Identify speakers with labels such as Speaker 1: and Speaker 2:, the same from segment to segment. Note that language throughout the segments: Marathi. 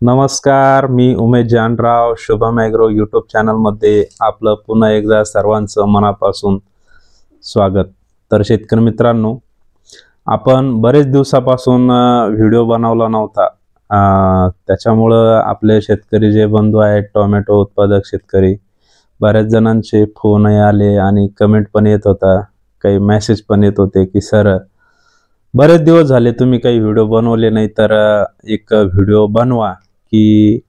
Speaker 1: नमस्कार, मी उमेश जानराव शुभम ॲग्रो यूट्यूब चॅनलमध्ये आपलं पुन्हा एकदा सर्वांचं मनापासून स्वागत। तर शेतकरी मित्रांनो, आपण बरेच दिवसापासून व्हिडिओ बनवला नव्हता। त्याच्यामुळे आपले शेतकरी जे बंधू आहेत, टोमॅटो उत्पादक शेतकरी, बऱ्याच जणांचे फोनही आले आणि कमेंट पण येत होता, काही मेसेज पण येत होते की सर बरेच दिवस झाले तुम्ही काही व्हिडिओ बनवले नाही, तर एक व्हिडिओ बनवा की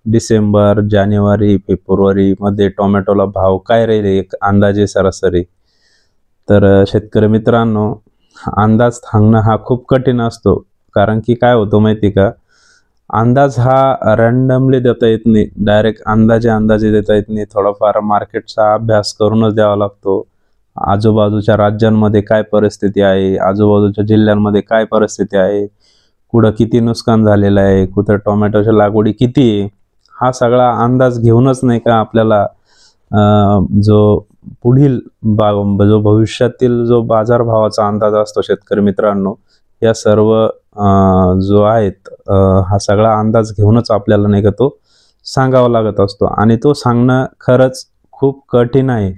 Speaker 1: डिसेंबर, जानेवारी, फेब्रुवारी मध्ये टोमॅटोला भाव काय राहील एक अंदाजे सरासरी। तर शेतकरी मित्रांनो, अंदाज सांगणं हा खूप कठीण असतो, कारण की काय होतं माहिती का, अंदाज हा रँडमली देता येत नाही, डायरेक्ट अंदाजे देता येत नाही। थोडाफार मार्केटचा अभ्यास करूनच द्यावा लागतो। आजूबाजूच्या राज्यांमध्ये काय परिस्थिती आहे, आजूबाजूच्या जिल्ह्यांमध्ये काय परिस्थिती आहे, कुठं किती नुकसान झालेलं आहे, कुठं टोमॅटोच्या लागवडी किती आहे, हा सगळा अंदाज घेऊनच नाही का आपल्याला जो पुढील जो भविष्यातील जो बाजारभावाचा अंदाज असतो शेतकरी मित्रांनो, या सर्व जो आहेत हा सगळा अंदाज घेऊनच आपल्याला नाही का तो सांगावा लागत असतो, आणि तो सांगणं खरंच खूप कठीण आहे।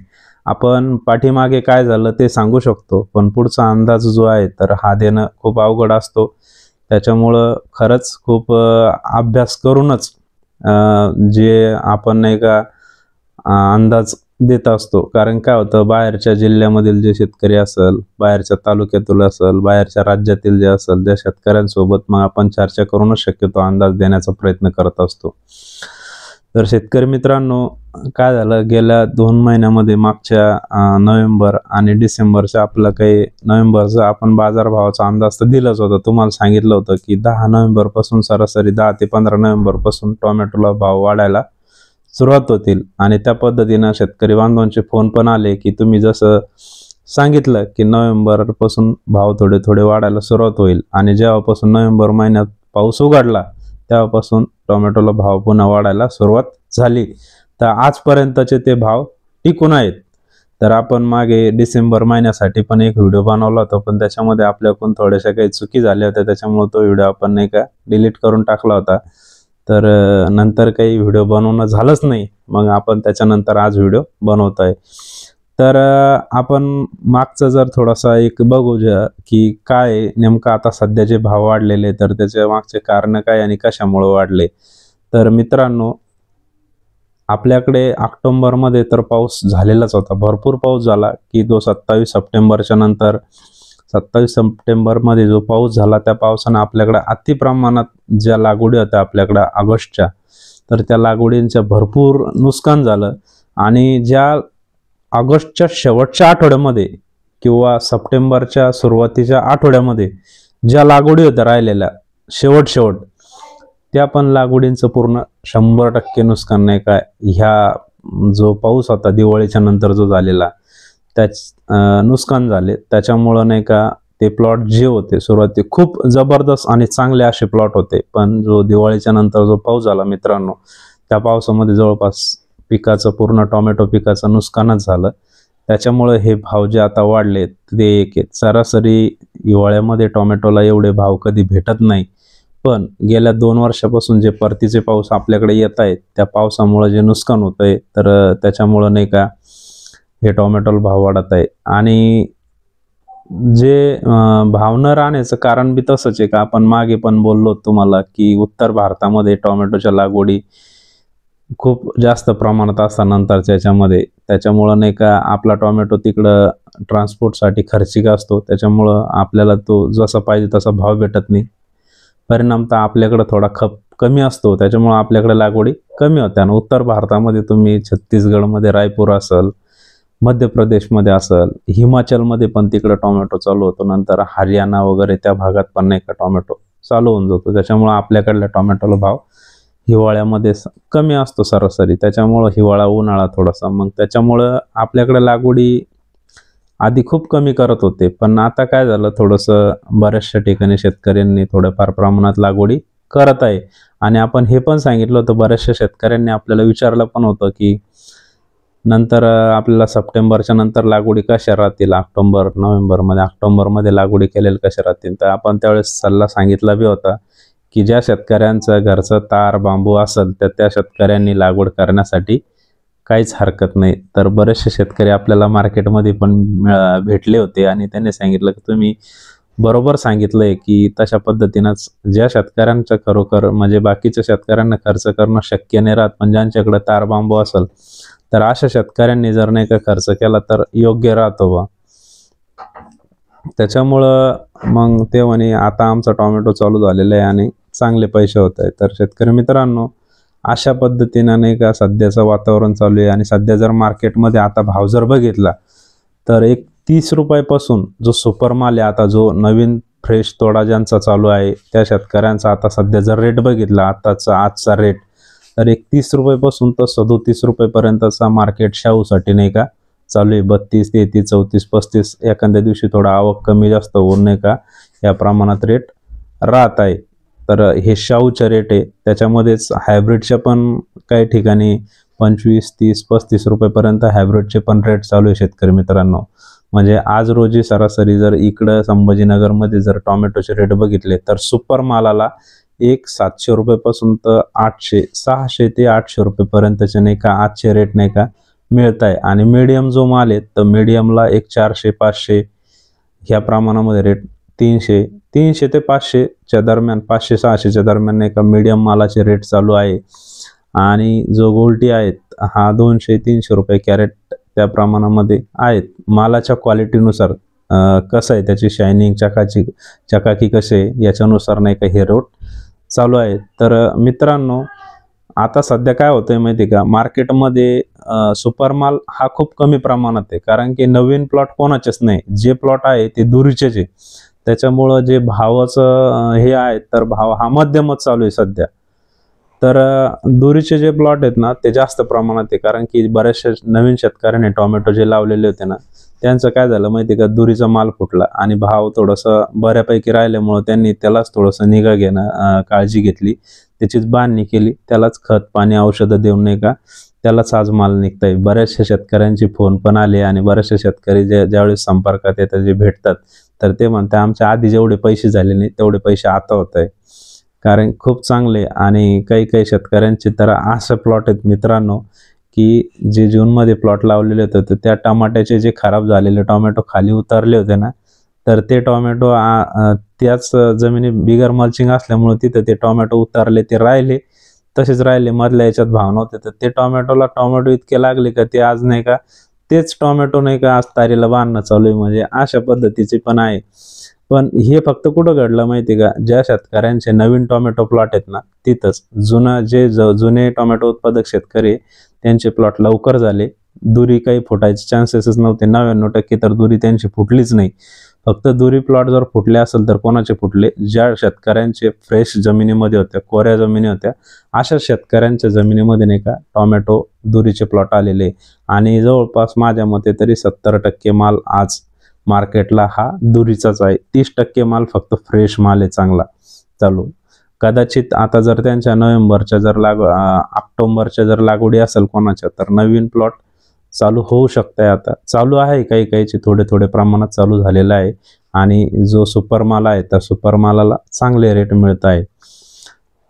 Speaker 1: आपण पाठीमागे काय झालं ते सांगू शकतो, पण पुढचा अंदाज जो आहे तर हा देणं खूप अवघड असतो। त्याच्यामुळं खरंच खूप अभ्यास करूनच जे आपण नाही का अंदाज देत असतो। कारण काय होतं, बाहेरच्या जिल्ह्यामधील जे शेतकरी असेल, बाहेरच्या तालुक्यातील असेल, बाहेरच्या राज्यातील जे असेल, त्या शेतकऱ्यांसोबत मग आपण चर्चा करूनच शक्यतो अंदाज देण्याचा प्रयत्न करत असतो। तर शेतकरी मित्रांनो, काय झालं, गेल्या 2 महिन्यामध्ये मागच्या नोव्हेंबर आणि डिसेंबरच्या आपलं काही नोव्हेंबरचा आपण बाजारभावाचा अंदाज तर दिलाच होता। तुम्हाला सांगितलं होतं की 10 नोव्हेंबर पासून सरासरी 10 ते 15 नोव्हेंबर पासून टोमॅटोला भाव वाढायला सुरुवात होतील, आणि त्या पद्धतीने शेतकरी बांधवांचे फोन पण आले की तुम्ही जसं सांगितलं की नोव्हेंबर पासून भाव थोडे वाढायला सुरुवात होईल, आणि जेव्हापासून नोव्हेंबर महिन्यात पाऊस उघडला तेव्हापासून टोमॅटोला भाव पुन्हा वाढायला सुरुवात झाली। तर आजपर्यंतचे ते भाव टिकून आहेत। तर आपण मागे डिसेंबर महिन्यासाठी पण एक व्हिडिओ बनवला होता, पण त्याच्यामध्ये आपल्याकडून थोड्याशा काही चुकी झाल्या होत्या, त्याच्यामुळे तो व्हिडिओ आपण नाही का डिलीट करून टाकला होता। तर नंतर काही व्हिडिओ बनवणं झालंच नाही, मग आपण त्याच्यानंतर आज व्हिडिओ बनवतोय। तर आपण मागचं जर थोडासा एक बघू की काय नेमका आता सध्या जे भाव वाढलेले, तर त्याच्या मागचे कारण काय आणि कशामुळे वाढले। तर मित्रांनो, आपल्याकडे ऑक्टोबरमध्ये तर पाऊस झालेलाच होता, भरपूर पाऊस झाला की 27 सप्टेंबरच्या नंतर 27 सप्टेंबरमध्ये जो पाऊस झाला, त्या पावसाने आपल्याकडे अति प्रमाणात ज्या लागवडी होत्या आपल्याकडे ऑगस्टच्या, तर त्या लागवडींचं भरपूर नुकसान झालं। आणि ज्या ऑगस्टच्या शेवटच्या आठवड्यामध्ये किंवा सप्टेंबरच्या सुरुवातीच्या आठवड्यामध्ये ज्या लागवडी होत्या राहिलेल्या शेवट त्या पण लागवडींचं पूर्ण 100% नुकसान नाही का ह्या जो पाऊस होता दिवाळीच्या नंतर जो झालेला, त्याच नुकसान झाले। त्याच्यामुळं नाही का ते प्लॉट जे होते सुरुवाती खूप जबरदस्त आणि चांगले असे प्लॉट होते, पण जो दिवाळीच्या नंतर जो पाऊस झाला मित्रांनो, त्या पावसामध्ये जवळपास पिकाचं पूर्ण टोमॅटो पिकाचं नुकसानच झालं। त्याच्यामुळे हे भाव जे आता वाढले ते एक सरासरी हिवाळ्यामध्ये टोमॅटोला एवढे भाव कधी भेटत नाही, पण गेल्या 2 वर्षापासून जे परतीचे पाऊस आपल्याकडे येत आहेत, त्या पावसामुळे जे नुकसान होत आहे, तर त्याच्यामुळे नाही का हे टोमॅटोला भाव वाढत आहे। आणि जे भाव न राहण्याचं कारण बी तसंच आहे का, आपण मागे पण बोललो तुम्हाला की उत्तर भारतामध्ये टोमॅटोच्या लागवडी खूप जास्त प्रमाणात असतात नंतरच्या याच्यामध्ये, त्याच्यामुळं नाही का आपला टोमॅटो तिकडं ट्रान्सपोर्टसाठी खर्चिक असतो, त्याच्यामुळं आपल्याला तो जसा पाहिजे तसा भाव भेटत नाही। परिणामतः आपल्याकडे थोडा खप कमी असतो, त्याच्यामुळे आपल्याकडे लागवडी कमी होत्या। आणि उत्तर भारतामध्ये तुम्ही छत्तीसगडमध्ये रायपूर असेल, मध्य प्रदेशमध्ये असेल, हिमाचलमध्ये पण तिकडे टोमॅटो चालू होतो, नंतर हरियाणा वगैरे त्या भागात पण नाही का टोमॅटो चालू होऊन जातो। त्याच्यामुळे आपल्याकडल्या टोमॅटोला भाव हिवाळ्यामध्ये कमी असतो सरासरी, त्याच्यामुळं हिवाळा उन्हाळा थोडासा, मग त्याच्यामुळं आपल्याकडे लागवडी आधी खूप कमी करत होते। पण आता काय झालं, थोडंसं बऱ्याचशा ठिकाणी शेतकऱ्यांनी थोड्याफार प्रमाणात लागवडी करत आहे। आणि आपण हे पण सांगितलं होतं, बऱ्याचशा शेतकऱ्यांनी आपल्याला विचारलं पण होतं की नंतर आपल्याला सप्टेंबरच्या नंतर लागवडी कशा राहतील, ऑक्टोबरमध्ये लागवडी केलेल्या कशा राहतील। तर आपण त्यावेळेस सल्ला सांगितला बी होता की ज्या शेतकऱ्यांचं घरचं तार बांबू असेल तर त्या शेतकऱ्यांनी लागवड करण्यासाठी काहीच हरकत नाही. तर बरेचसे शेतकरी आपल्याला मार्केटमध्ये पण भेटले होते आणि त्यांनी सांगितलं की तुम्ही बरोबर सांगितलंय की तशा पद्धतीनंच ज्या शेतकऱ्यांचं खरोखर म्हणजे बाकीच्या शेतकऱ्यांना खर्च करणं शक्य नाही राहत, पण ज्यांच्याकडे तार बांबू असेल तर अशा शेतकऱ्यांनी जर नाही का खर्च केला तर योग्य राहतो बा. त्याच्यामुळं मग ते म्हणे आता आमचा टोमॅटो चालू झालेला आहे आणि चांगले पैसे होत आहेत. तर शेतकरी मित्रांनो, अशा पद्धतीनं नाही का सध्याचं वातावरण चालू आहे. आणि सध्या जर मार्केटमध्ये आता भाव जर बघितला तर एक 30 रुपयापासून जो सुपर माल आहे, आता जो नवीन फ्रेश तोडा ज्यांचा चालू आहे त्या शेतकऱ्यांचा आता सध्या जर रेट बघितला आजचा रेट, तर एक 30 रुपयापासून तर 37 रुपयेपर्यंतचा मार्केट शाहूसाठी नाही का चालू आहे. 32, 33, 34, 35 एखाद्या दिवशी थोडा आवक कमी जास्त होऊन नाही का या प्रमाणात रेट राहत आहे. तर हे शाहूचे रेट आहे. त्याच्यामध्येच हायब्रिडच्या पण काही ठिकाणी 25, 30, 35 रुपयेपर्यंत हायब्रिडचे पण रेट चालू आहे शेतकरी मित्रांनो. म्हणजे आज रोजी सरासरी जर इकडं संभाजीनगरमध्ये जर टोमॅटोचे रेट बघितले तर सुपर मालाला एक 700 रुपयापासून तर 800, 600 ते 800 रुपयेपर्यंतचे नाही का आजचे रेट नाही का मिळत आहे. आणि मीडियम जो माल आहे तर मीडियमला एक 400, 500 ह्या प्रमाणामध्ये रेट 300 ते 500च्या दरम्यान, 500, 600च्या दरम्यान नाही का मीडियम मालाचे रेट चालू आहे. आणि जो गोल्टी आहेत हा 200, 300 रुपये कॅरेट त्या प्रमाणामध्ये आहेत. मालाच्या क्वालिटीनुसार कसं आहे त्याची शायनिंग चकाकी कसे याच्यानुसार नाही का हे रेट चालू आहे. तर मित्रांनो, आता सध्या काय होतंय माहिती का, मार्केटमध्ये सुपर माल हा खूप कमी प्रमाणात आहे. कारण की नवीन प्लॉट कोणाचेच नाही, जे प्लॉट आहे ते दुरीचेच आहे. त्याच्यामुळं जे भावाचं हे आहे तर भाव हा मध्यमच चालू आहे सध्या. तर दुरीचे जे प्लॉट आहेत ना ते जास्त प्रमाणात आहे. कारण की बऱ्याचशा नवीन शेतकऱ्यांनी टोमॅटो जे लावलेले होते ना त्यांचं काय झालं माहिती का, दुरीचा माल फुटला आणि भाव थोडंसं बऱ्यापैकी राहिल्यामुळं त्यांनी त्यालाच थोडंसं निगा काळजी घेतली, त्याचीच बांधणी केली, त्यालाच खत पाणी औषधं देऊन नाही का त्यालाच आज माल निघताय. बऱ्याचशा शेतकऱ्यांचे फोन पण आले आणि बऱ्याचशा शेतकरी ज्यावेळेस संपर्कात येतात जे भेटतात तर ते म्हणतात आमच्या आधी जेवढे पैसे झाले नाही तेवढे पैसे आता होत आहे. कारण खूप चांगले. आणि काही शेतकऱ्यांचे तर असं प्लॉट आहेत मित्रांनो की जे जूनमध्ये प्लॉट लावलेले होते तर त्या टमाट्याचे जे खराब झालेले टोमॅटो खाली उतरले होते ना तर ते टोमॅटो त्याच जमिनी बिगर मल्चिंग असल्यामुळे तिथं ते टोमॅटो उतरले, ते राहिले तसेच राहिले, मधल्या याच्यात भाव नव्हते. तर ते टोमॅटो इतके लागले का ते आज नाही का तेच टोमॅटो नाही का आज तारीला बांधणं चालू आहे. म्हणजे अशा पद्धतीचे पण आहे. पण हे फक्त कुठं घडलं माहिती का, ज्या शेतकऱ्यांचे नवीन टोमॅटो प्लॉट आहेत ना तिथंच. जुने टोमॅटो उत्पादक शेतकरी त्यांचे प्लॉट लवकर झाले, दुरी काही फुटायचे चान्सेसच नव्हते. 99% तर दुरी त्यांची फुटलीच नाही. फक्त दुरी प्लॉट जर फुटले असेल तर कोणाचे फुटले, ज्या शेतकऱ्यांचे फ्रेश जमिनीमध्ये होत्या, कोऱ्या जमिनी होत्या, अशा शेतकऱ्यांच्या जमिनीमध्ये नाही का टोमॅटो दुरीचे प्लॉट आलेले. आणि जवळपास माझ्या मते तरी 70% माल आज मार्केटला हा दुरीचाच आहे. 30% माल फक्त फ्रेश माल आहे चांगला चालू. कदाचित आता जर त्यांच्या नोव्हेंबरच्या जर ऑक्टोबरच्या जर लागवडी असेल कोणाच्या तर नवीन प्लॉट चालू होऊ शकतंय. आता चालू आहे, काहीचे थोडे प्रमाणात चालू झालेलं आहे. आणि जो सुपर माल आहे त्या सुपर मालाला चांगले रेट मिळत आहे.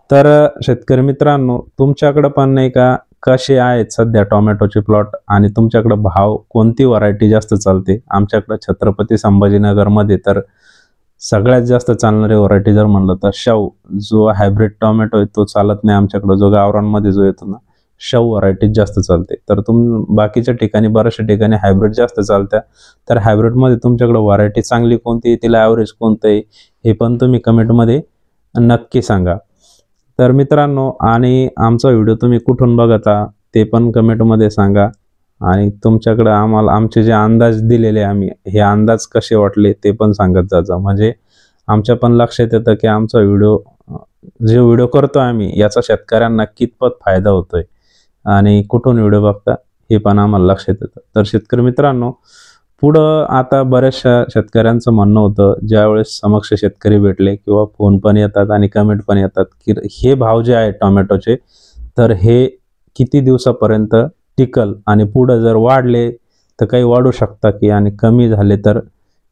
Speaker 1: तर शेतकरी मित्रांनो, तुमच्याकडे पण नाही का कसे आहेत सध्या टोमॅटोचे प्लॉट आणि तुमच्याकडे भाव कोणती व्हरायटी जास्त चालते? आमच्याकडे छत्रपती संभाजीनगरमध्ये तर सगळ्यात जास्त चालणारी व्हरायटी जर म्हणलं तर शाहू, जो हायब्रिड टोमॅटो आहे तो चालत नाही आमच्याकडे. जो गावरानमध्ये जो येतो ना शाहू व्हरायटी जास्त चालते. तर बाकीच्या ठिकाणी बऱ्याचशा ठिकाणी हायब्रिड जास्त चालत्या. तर हायब्रिडमध्ये तुमच्याकडे व्हरायटी चांगली कोणती, तिला ॲव्हरेज कोणतं आहे हे पण तुम्ही कमेंटमध्ये नक्की सांगा. तर मित्रांनो, आणि आमचा व्हिडिओ तुम्ही कुठून बघता ते पण कमेंटमध्ये सांगा. आणि तुमच्याकडे आमचे जे अंदाज दिलेले आम्ही हे अंदाज कसे वाटले ते पण सांगत जायचं. म्हणजे आमच्या पण लक्षात येतं की आमचा जे व्हिडिओ करतो आम्ही याचा शेतकऱ्यांना कितपत फायदा होतोय आणि कुठून व्हिडिओ बघता हे पण आम्हाला लक्षात येतं. तर शेतकरी मित्रांनो, पुढं आता बऱ्याचशा शेतकऱ्यांचं म्हणणं होतं, ज्यावेळेस समक्ष शेतकरी भेटले किंवा फोन पण येतात आणि कमेंट पण येतात की हे भाव जे आहे टोमॅटोचे तर हे किती दिवसापर्यंत टिकल आणि पुढं जर वाढले तर काही वाढू शकता की, आणि कमी झाले तर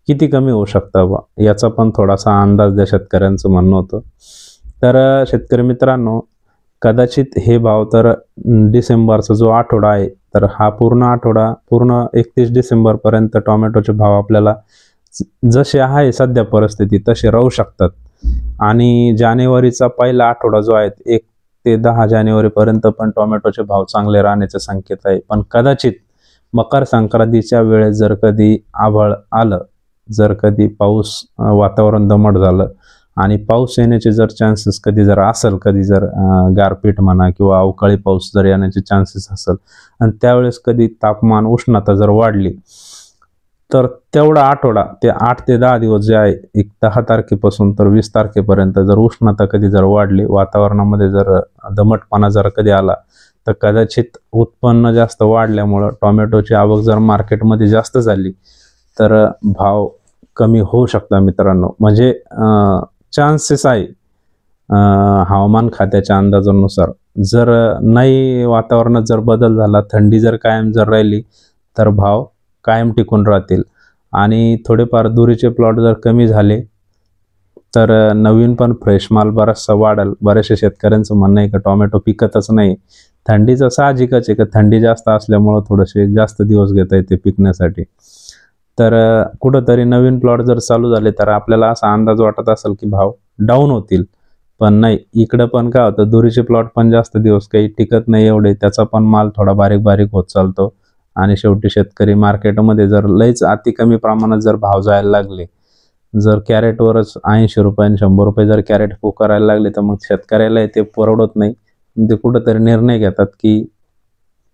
Speaker 1: किती कमी होऊ शकता बा, याचा पण थोडासा अंदाज द्या शेतकऱ्यांचं म्हणणं होतं. तर शेतकरी मित्रांनो, कदाचित हे भाव तर डिसेंबरचा जो आठवडा आहे तर हा पूर्ण आठवडा पूर्ण 31 डिसेंबरपर्यंत टोमॅटोचे भाव आपल्याला जसे आहे सध्या परिस्थिती तसे राहू शकतात. आणि जानेवारीचा पहिला आठवडा जो आहे 1 ते 10 जानेवारीपर्यंत पण टोमॅटोचे भाव चांगले राहण्याचे संकेत आहे. पण कदाचित मकर संक्रांतीच्या वेळेस जर कधी आभाळ आलं, जर कधी पाऊस वातावरण दमट झालं आणि पाऊस येण्याचे जर चान्सेस कधी जर असेल, कधी जर गारपीट म्हणा किंवा अवकाळी पाऊस जर येण्याचे चान्सेस असेल आणि त्यावेळेस कधी तापमान उष्णता जर वाढली तर तेवढा आठवडा ते 8 ते 10 दिवस जे आहे 10 तारखेपासून तर 20 तारखेपर्यंत जर उष्णता कधी जर वाढली, वातावरणामध्ये जर दमटपणा जर कधी आला तर कदाचित उत्पन्न जास्त वाढल्यामुळं टोमॅटोची आवक जर मार्केटमध्ये जास्त झाली तर भाव कमी होऊ शकतात मित्रांनो. म्हणजे चान्सेस आहे हवामान खात्याच्या अंदाजानुसार. जर नाही वातावरणात जर बदल झाला, थंडी जर कायम जर राहिली तर भाव कायम टिकून राहतील. आणि थोडेफार दुरीचे प्लॉट जर कमी झाले तर नवीन पण फ्रेश माल बराचसा वाढेल. बऱ्याचशा शेतकऱ्यांचं म्हणणं आहे की टोमॅटो पिकतच नाही. थंडीचं साहजिकच आहे की थंडी जास्त असल्यामुळं थोडेसे जास्त दिवस घेता येते पिकण्यासाठी. तर कुठंतरी नवीन प्लॉट जर चालू झाले तर आपल्याला असा अंदाज वाटत असेल की भाव डाऊन होतील. पण नाही, इकडं पण काय होतं, दुरीचे प्लॉट पण जास्त दिवस काही टिकत नाही एवढे, त्याचा पण माल थोडा बारीक बारीक होत चालतो. आणि शेवटी शेतकरी मार्केटमध्ये जर लईच अति कमी प्रमाणात जर भाव जायला लागले, जर कॅरेटवरच 80 रुपये 100 रुपये जर कॅरेट पुकारायला लागले तर मग शेतकऱ्याला ते परवडत नाही. ते कुठंतरी निर्णय घेतात की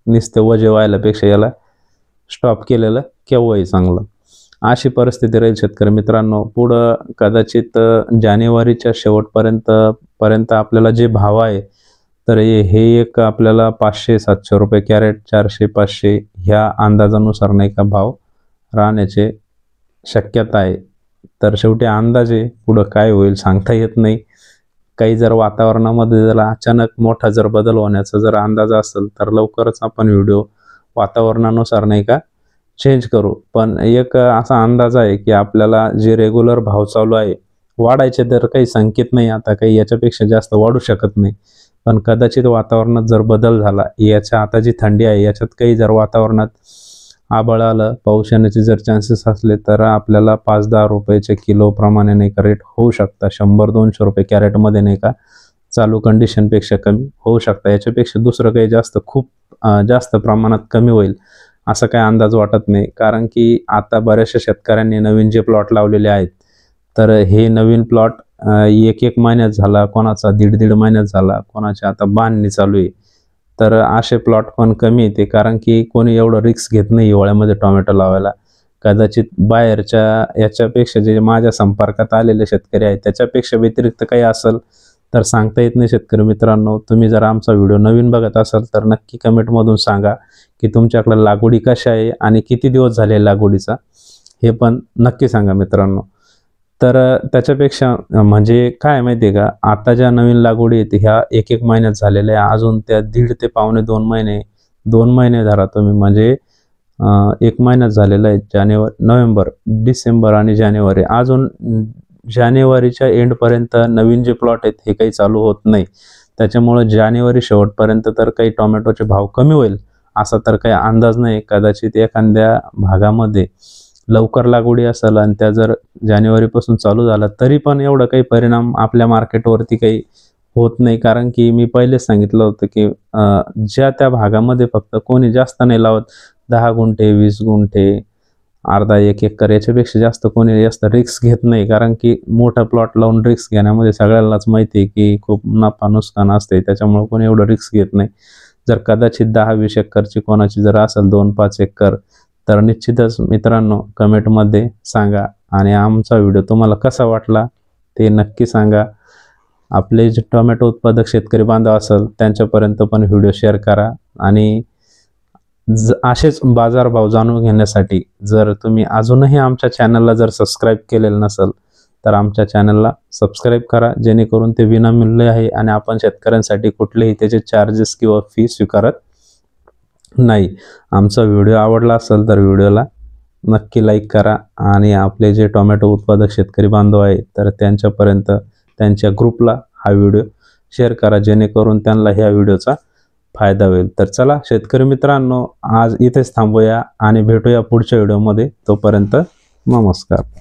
Speaker 1: नुसते वजे व्हायलापेक्षा याला स्टॉप केलेलं केव्हाही चांगलं. अशी परिस्थिती राहील शेतकरी मित्रांनो. पुढं कदाचित जानेवारीच्या शेवटपर्यंत आपल्याला जे भाव आहे तर हे एक आपल्याला 500-700 रुपये कॅरेट, 400-500 ह्या अंदाजानुसार नाही का भाव राहण्याचे शक्यता आहे. तर शेवटी अंदाजे पुढं काय होईल सांगता येत नाही. काही जर वातावरणामध्ये जर अचानक मोठा जर बदल होण्याचा जर अंदाज असेल तर लवकरच आपण व्हिडिओ वातावरणानुसार नाही का चेंज करू. पण एक असा अंदाज आहे की आपल्याला जे रेग्युलर भाव चालू आहे वाढायचे तर काही संकेत नाही, आता काही याच्यापेक्षा जास्त वाढू शकत नाही. पण कदाचित वातावरणात जर बदल झाला, याच्या आता जी थंडी आहे याच्यात काही जर वातावरणात आभाळ आलं, पाऊस येण्याचे जर चान्सेस असले तर आपल्याला 5-10 रुपयाचे किलो प्रमाणे नाही का रेट होऊ शकता. 100-200 रुपये कॅरेटमध्ये नाही का चालू कंडिशनपेक्षा कमी होऊ शकता. याच्यापेक्षा दुसरं काही जास्त खूप जास्त प्रमाणात कमी होईल असं काही अंदाज वाटत नाही. कारण की आता बऱ्याचशा शेतकऱ्यांनी नवीन जे प्लॉट लावलेले आहेत तर हे नवीन प्लॉट 1-1 महिन्यात झाला, कोणाचा 1.5-1.5 महिन्यात झाला, कोणाची आता बांधणी चालू आहे. तर असे प्लॉट पण कमी येते कारण की कोणी एवढं रिस्क घेत नाही हिवाळ्यामध्ये टोमॅटो लावायला. कदाचित बाहेरच्या याच्यापेक्षा जे माझ्या संपर्कात आलेले शेतकरी आहेत त्याच्यापेक्षा व्यतिरिक्त काही असेल तर सांगता येत नाही शेतकरी मित्रांनो. तुम्ही जर आमचा व्हिडिओ नवीन बघत असाल तर नक्की कमेंटमधून सांगा की तुमच्याकडे लागवडी कशा आहे आणि किती दिवस झाले लागवडीचा, हे पण नक्की सांगा मित्रांनो. तर त्याच्यापेक्षा म्हणजे काय माहिती आहे का, आता ज्या नवीन लागवडी आहेत ह्या 1-1 महिन्यात झालेल्या आहे. अजून त्या 1.5 ते पावणे 2 महिने धरा तुम्ही, म्हणजे 1 महिन्यात झालेला आहे. नोव्हेंबर, डिसेंबर आणि जानेवारी. अजून जानेवारीच्या एंडपर्यंत नवीन जे प्लॉट आहेत हे काही चालू होत नाही. त्याच्यामुळे जानेवारी शेवटपर्यंत तर काही टोमॅटोचे भाव कमी होईल असा तर काही अंदाज नाही. कदाचित एखाद्या भागामध्ये लवकर लागवडी असेल आणि त्या जर जानेवारीपासून चालू झाला तरी पण एवढं काही परिणाम आपल्या मार्केटवरती काही होत नाही. कारण की मी पहिलेच सांगितलं होतं की ज्या त्या भागामध्ये फक्त कोणी जास्त नाही लावत, 10 गुंठे 20 गुंठे अर्धा 1 एकर याच्यापेक्षा जास्त कोणी जास्त रिस्क घेत नाही. कारण की मोठा प्लॉट लावून रिस्क घेण्यामध्ये सगळ्यांनाच माहिती आहे की खूप नफा नुकसान असते, त्याच्यामुळे कोणी एवढं रिस्क घेत नाही. जर कदाचित 10-20 एकरची कोणाची जर असेल 2-5 एकर तर निश्चितच मित्रांनो कमेंटमध्ये सांगा. आणि आमचा व्हिडिओ तुम्हाला कसा वाटला ते नक्की सांगा. आपले जे टोमॅटो उत्पादक शेतकरी बांधव असेल त्यांच्यापर्यंत पण व्हिडिओ शेअर करा. आणि असेच बाजारभाव जाणून घेण्यासाठी जर तुम्ही अजूनही आमच्या चॅनलला जर सबस्क्राईब केलेलं नसेल तर आमच्या चॅनलला सबस्क्राईब करा, जेणेकरून ते विनामूल्य आहे आणि आपण शेतकऱ्यांसाठी कुठलेही त्याचे चार्जेस किंवा फी स्वीकारत नाही. आमचा व्हिडिओ आवडला असेल तर व्हिडिओला नक्की लाईक करा. आणि आपले जे टोमॅटो उत्पादक शेतकरी बांधव आहे तर त्यांच्यापर्यंत त्यांच्या ग्रुपला हा व्हिडिओ शेअर करा, जेणेकरून त्यांना ह्या व्हिडिओचा फायदा होईल। तर चला शेतकरी मित्रांनो, आज इथेच थांबूया आणि भेटूया पुढच्या व्हिडिओमध्ये। तोपर्यंत नमस्कार।